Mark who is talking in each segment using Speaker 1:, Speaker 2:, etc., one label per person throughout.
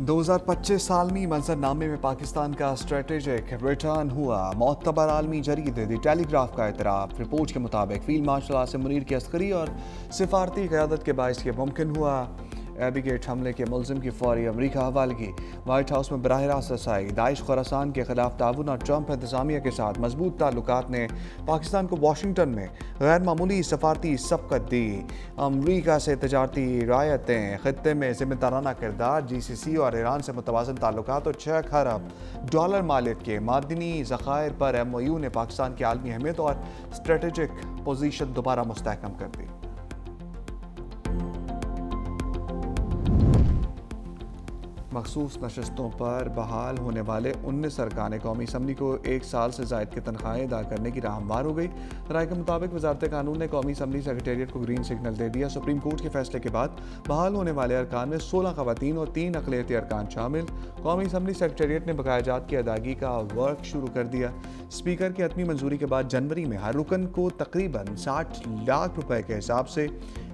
Speaker 1: 2025 आलमी मंजरनामे में पाकिस्तान का स्ट्रेटेजिक रिटर्न हुआ। मोतबर आलमी जरीदे द टेलीग्राफ का इतराफ रिपोर्ट के मुताबिक फील्ड मार्शल आसिम मुनीर की अस्करी और सिफारती क़यादत के बायस ये मुमकिन हुआ। एबीगेट हमले के मुलजिम की फौरी अमरीका हवालगी, व्हाइट हाउस में बराह रास्त रसाई, दाइश खुरासान के खिलाफ ताउन और ट्रंप इंतजामिया के साथ मजबूत ताल्लुकात ने पाकिस्तान को वाशिंगटन में गैर मामूली सफारती सबकत दी। अमरीका से तजारती रायतें, खत्ते में जिम्मेदाराना किरदार, GCC और ईरान से मुतवाज़न ताल्लुकात और $6 खरब मालियत के मादनी ज़खायर पर MOU ने पाकिस्तान की आलमी अहमियत और स्ट्रेटेजिक पोजीशन दोबारा मुस्तहकम कर दी। मखसूस नशस्तों पर बहाल होने वाले 19 अरकान कौमी असम्बली को 1 साल से ज़ायद की तनख्वाहें अदा करने की राह हमवार हो गई। राय के मुताबिक वजारत कानून ने कौमी असम्बली सेक्रेटेरिएट को ग्रीन सिग्नल दे दिया। सुप्रीम कोर्ट के फैसले के बाद बहाल होने वाले अरकान में 16 ख़वातीन और 3 अक़लियती अरकान शामिल। कौमी असम्बली सेक्रेटेरिएट ने बकायाजात की अदायगी का वर्क शुरू कर दिया। स्पीकर की हतमी मंजूरी के बाद जनवरी में हर रुकन को तकरीबन 60 लाख रुपए के हिसाब से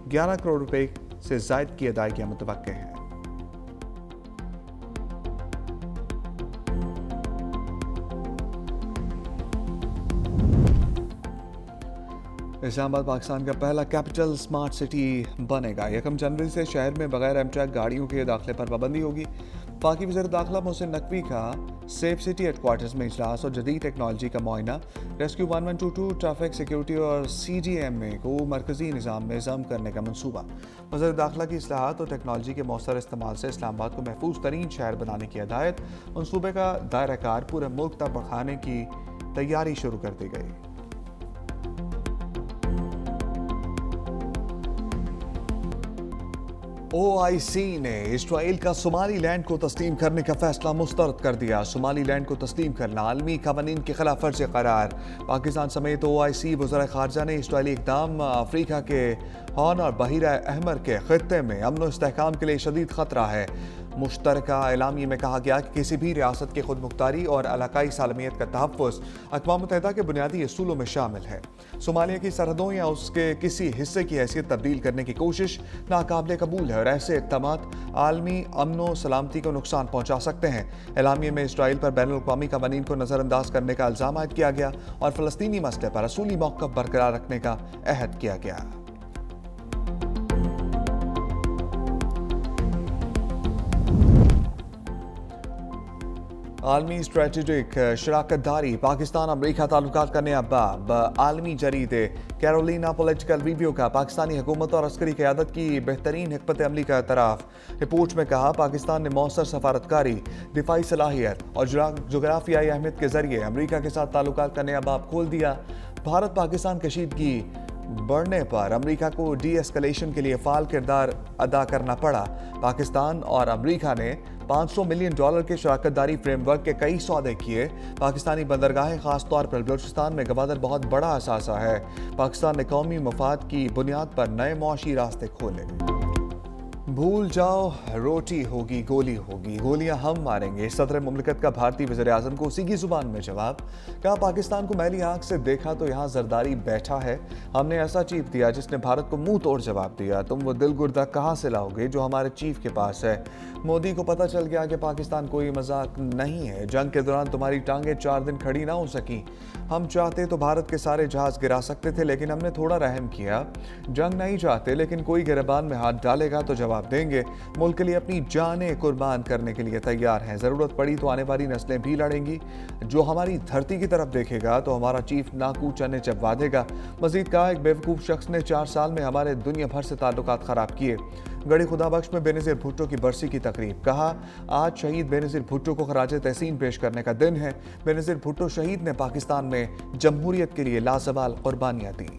Speaker 1: 11 करोड़ रुपए से ज़ायद की अदायगियाँ मुतवक्के हैं। इस्लामाबाद पाकिस्तान का पहला कैपिटल स्मार्ट सिटी बनेगा। 1 जनवरी से शहर में बगैर एमट्रैक गाड़ियों के दाखिले पर पाबंदी होगी। पाकी वज़ीर दाखिला मोहसिन नकवी का सेफ सिटी हेडक्वार्टर्स में इजलास और जदीद टेक्नोलॉजी का मुआयना। रेस्क्यू 1122 ट्रैफिक सिक्योरिटी और CGMA को मरकजी निज़ाम में ज़म करने का मनसूबा। वज़ीर दाखिला की इस्लाहात और टेक्नोलॉजी के मौसर इस्तेमाल से इस्लामाबाद को महफूज तरीन शहर बनाने की हिदायत। मनसूबे का दायरा कार पूरे मुल्क तक बढ़ाने की तैयारी शुरू कर दी गई। OIC ने इसराइल का सोमालीलैंड को तस्लीम करने का फैसला मुस्तरद कर दिया। सोमालीलैंड को तस्लीम करना आलमी कवानीन के खिलाफ वर्जी करार। पाकिस्तान समेत OIC वज़ीर ख़ारजा ने इसराइली इक़दाम अफ्रीका के हॉर्न और बहीरा अहमर के खित्ते में अमन और इस्तेहकाम के लिए शदीद ख़तरा है। मुश्तरका एलामी में कहा गया कि किसी भी रियासत की खुद मुख्तारी और इलाकाई सालमियत का तहफ़्फ़ुज़ अक़वाम मुत्तहिदा के बुनियादी असूलों में शामिल है। सोमालिया की सरहदों या उसके किसी हिस्से की हैसियत तब्दील करने की कोशिश नाकाबिले कबूल है और ऐसे इक़दामात आलमी अमन व सलामती को नुकसान पहुँचा सकते हैं। एलामिया में इसराइल पर बैनुल-अक़वामी क़वानीन को नज़रअंदाज करने का इल्ज़ाम आयद किया गया और फ़लस्तीनी मसले पर असूली मौक़िफ़ बरकरार रखने का अहद किया गया। आलमी स्ट्रेटेजिक शराकतदारी, पाकिस्तान अमरीका ताल्लुकात का नया बाब। आलमी जरीदे कैरोलिना पॉलिटिकल रिव्यू का पाकिस्तानी हुकूमत और अस्करी क़यादत की बेहतरीन हिकमत अमली का एतराफ़। रिपोर्ट में कहा पाकिस्तान ने मौसर सफारतकारी, दिफाई सलाहियत और जोग्राफियाई अहमियत के जरिए अमरीका के साथ ताल्लुकात का नया बाब खोल दिया। भारत पाकिस्तान कशीदगी बढ़ने पर अमरीका को डी-एस्कलेशन के लिए फ़ाल किरदार अदा करना पड़ा। पाकिस्तान और अमरीका ने $500 मिलियन के शराकतदारी फ्रेमवर्क के कई सौदे किए। पाकिस्तानी बंदरगाहें खास तौर पर बलूचिस्तान में गवादर बहुत बड़ा असासा है। पाकिस्तान ने कौमी मफाद की बुनियाद पर नए मुआशी रास्ते खोले। भूल जाओ रोटी होगी गोली होगी, गोलियां हम मारेंगे। सदर मुमलिकत का भारतीय वज़ीर आज़म को सीधी जुबान में जवाब। कहा पाकिस्तान को मैली आंख से देखा तो यहाँ जरदारी बैठा है। हमने ऐसा चीफ दिया जिसने भारत को मुंह तोड़ जवाब दिया। तुम वो दिल गुर्दा कहाँ से लाओगे जो हमारे चीफ के पास है। मोदी को पता चल गया कि पाकिस्तान कोई मजाक नहीं है। जंग के दौरान तुम्हारी टांगें 4 दिन खड़ी ना हो सकी। हम चाहते तो भारत के सारे जहाज गिरा सकते थे, लेकिन हमने थोड़ा रहम किया। जंग नहीं चाहते, लेकिन कोई गिरबान में हाथ डालेगा तो जवाब देंगे। मुल्क के लिए अपनी जानें कुर्बान करने के लिए तैयार हैं। ज़रूरत पड़ी तो आने वाली नस्लें भी लड़ेंगी। जो हमारी धरती की तरफ देखेगा तो हमारा चीफ नाकू चने चबवा देगा। मजीद कहा एक बेवकूफ़ शख्स ने 4 साल में हमारे दुनिया भर से ताल्लुकात ख़राब किए। गड़ी खुदाबख्श में बेनज़ीर भुट्टो की बरसी की तकरीब। कहा आज शहीद बेनज़ीर भुट्टो को खराज तहसीन पेश करने का दिन है। बेनज़ीर भुट्टो शहीद ने पाकिस्तान में जमहूरियत के लिए लाजवाल कुर्बानियाँ दी।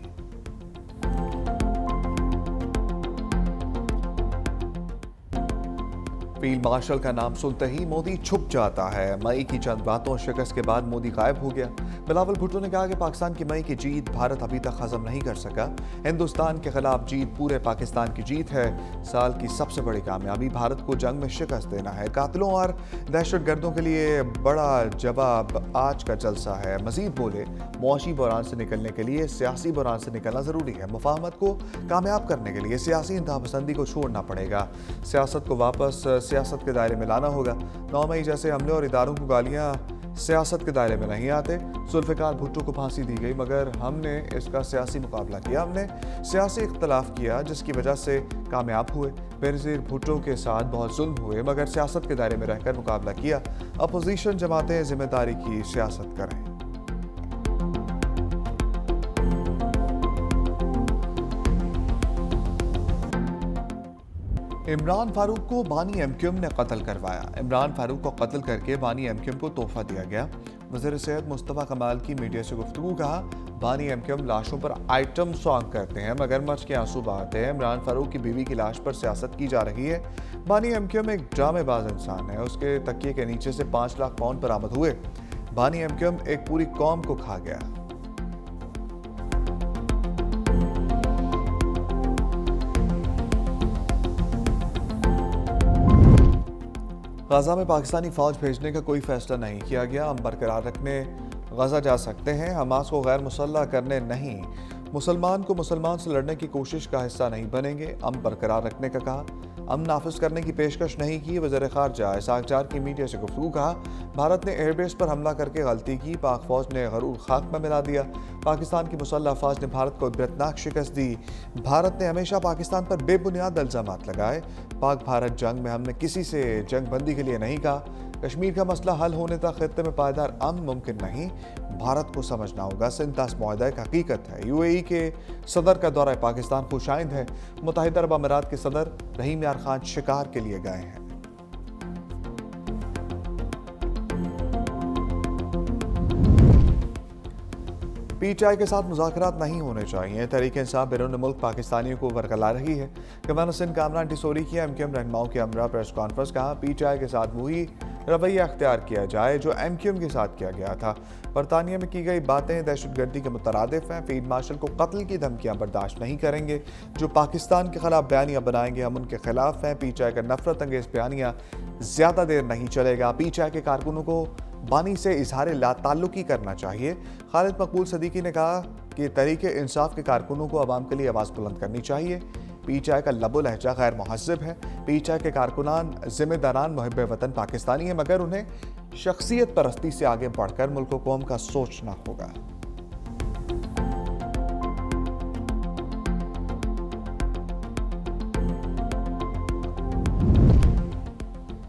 Speaker 1: फील्ड मार्शल का नाम सुनते ही मोदी छुप जाता है। मई की चंद बातों शिकस्त के बाद मोदी गायब हो गया। बिलावल भुट्टो ने कहा कि पाकिस्तान की मई की जीत भारत अभी तक हजम नहीं कर सका। हिंदुस्तान के खिलाफ जीत पूरे पाकिस्तान की जीत है। साल की सबसे बड़ी कामयाबी भारत को जंग में शिकस्त देना है। कातिलों और दहशतगर्दों के लिए बड़ा जवाब आज का जलसा है। मजीद बोले मुआशी बहरान से निकलने के लिए सियासी बहरान से निकलना जरूरी है। मुफाहमत को कामयाब करने के लिए सियासी इंतहापसंदी को छोड़ना पड़ेगा। सियासत को वापस सियासत के दायरे में लाना होगा। 9 मई जैसे हमले और इदारों को गालियां सियासत के दायरे में नहीं आते। जुल्फ़िकार भुट्टो को फांसी दी गई मगर हमने इसका सियासी मुकाबला किया, हमने सियासी इख्तलाफ किया जिसकी वजह से कामयाब हुए। बेनज़ीर भुट्टो के साथ बहुत जुल्म हुए मगर सियासत के दायरे में रहकर मुकाबला किया। अपोजिशन जमातें जिम्मेदारी की सियासत करें। इमरान फारूक को बानी एमक्यूएम ने कत्ल करवाया। इमरान फारूक को कत्ल करके बानी एमक्यूएम को तोहफा दिया गया। वज़ीर सेहत मुस्तफ़ा कमाल की मीडिया से गुफ्तगू कहा, बानी एमक्यूएम लाशों पर आइटम सॉन्ग करते हैं, मगरमच्छ के आंसू बहाते हैं। इमरान फारूक की बीवी की लाश पर सियासत की जा रही है। बानी एमक्यूएम एक ड्रामेबाज इंसान है। उसके तकिए के नीचे से 5 लाख पाउंड बरामद हुए। बानी एमक्यूएम एक पूरी कौम को खा गया। गजा में पाकिस्तानी फौज भेजने का कोई फैसला नहीं किया गया। हम बरकरार रखने गजा जा सकते हैं, हमास को गैर मुसल्लह करने नहीं। मुसलमान को मुसलमान से लड़ने की कोशिश का हिस्सा नहीं बनेंगे। हम बरकरार रखने का कहा, हम नाफिज करने की पेशकश नहीं की। वज़ीर ख़ारजा इसहाक़ डार की मीडिया से गुफ्तगू कहा, भारत ने एयरबेस पर हमला करके गलती की, पाक फौज ने गरूर खाक में मिला दिया। पाकिस्तान की मुसल्लह अफवाज ने भारत को इबरतनाक शिकस्त दी। भारत ने हमेशा पाकिस्तान पर बेबुनियाद इल्ज़ामात लगाए। पाक भारत जंग में हमने किसी से जंग बंदी के लिए नहीं कहा। कश्मीर का मसला हल होने तक खित्ते में पायदार अमन मुमकिन नहीं। भारत को समझना होगा सिंतास मुआहदा एक हकीकत है। यूएई के सदर का दौरा पाकिस्तान खुशाइंद है। मुत्तहिदा अरब अमीरात के सदर रहीम यार खान शिकार के लिए गए हैं। पीटीआई के साथ मुज़ाकरात नहीं होने चाहिए। तहरीक इंसाफ बैरून मुल्क पाकिस्तानियों को वरगला रही है। गवर्नर सिंध कामरान टिसोरी की एमक्यूएम रहनुमाओं की हमरा प्रेस कॉन्फ्रेंस। कहा, पीटीआई के साथ वही रवैया अख्तियार किया जाए जो एमक्यूएम के साथ किया गया था। बरतानिया में की गई बातें दहशतगर्दी के मुतरादिफ हैं। फील्ड मार्शल को कत्ल की धमकियां बर्दाश्त नहीं करेंगे। जो पाकिस्तान के खिलाफ बयानियां बनाएंगे हम उनके खिलाफ हैं। पीटीआई का नफरत अंगेज बयानियां ज्यादा देर नहीं चलेगा। पीटीआई के कारकुनों को बानी से इजहार लाताल्लुकी करना चाहिए। खालिद मकबूल सदीकी ने कहा कि तहरीक इंसाफ के कारकुनों को अवाम के लिए आवाज़ बुलंद करनी चाहिए। पीटीआई का लबो लहजा गैर महज़ब है। पीटीआई के कारकुनान जिम्मेदारान मुहिब वतन पाकिस्तानी है मगर उन्हें शख्सियत परस्ती से आगे बढ़कर मुल्क कौम का सोचना होगा।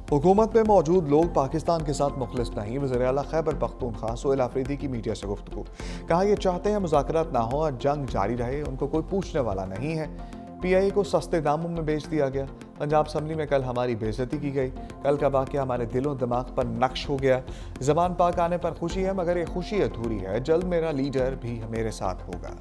Speaker 1: हुकूमत में मौजूद लोग पाकिस्तान के साथ मुखलिस नहीं। वज़ीर आला खैबर पख्तूनख्वा सोहेल आफरीदी की मीडिया से गुफ्तगू। कहा, ये चाहते हैं मुज़ाकरात ना हो और जंग जारी रहे, उनको कोई पूछने वाला नहीं है। पीआईए को सस्ते दामों में बेच दिया गया। पंजाब असम्बली में कल हमारी बेइज्जती की गई। कल का वाक़या हमारे दिलों दिमाग पर नक्श हो गया। ज़बान पाक आने पर खुशी है मगर ये खुशी अधूरी है। जल्द मेरा लीडर भी मेरे साथ होगा।